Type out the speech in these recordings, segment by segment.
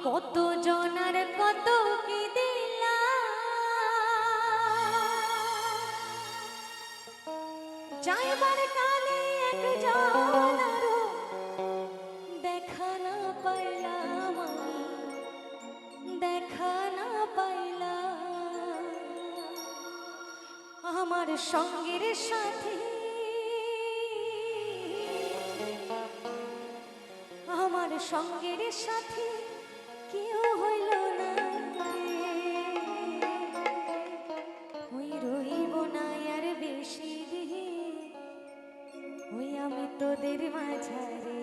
কত জনার কত কি দিলাম, যাইবার কালে এক জনারও দেখা না পাইলাম, আমি দেখা না পাইলাম। আমার সঙ্গের সাথী, আমার সঙ্গের সাথী কেউ হইল না, ওই রইব না আর বেশি দিন, ওই আমি তোদের মাঝারে।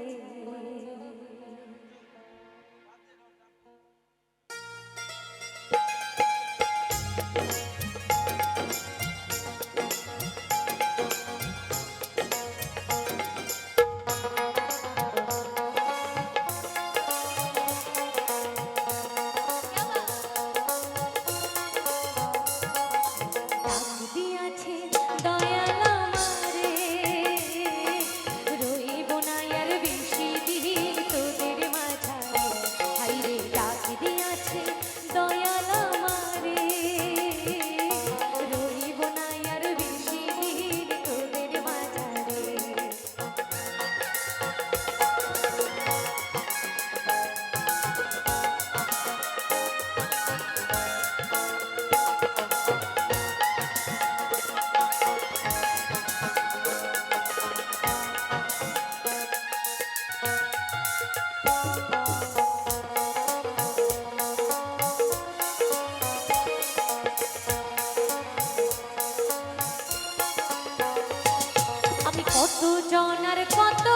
কত জনার কত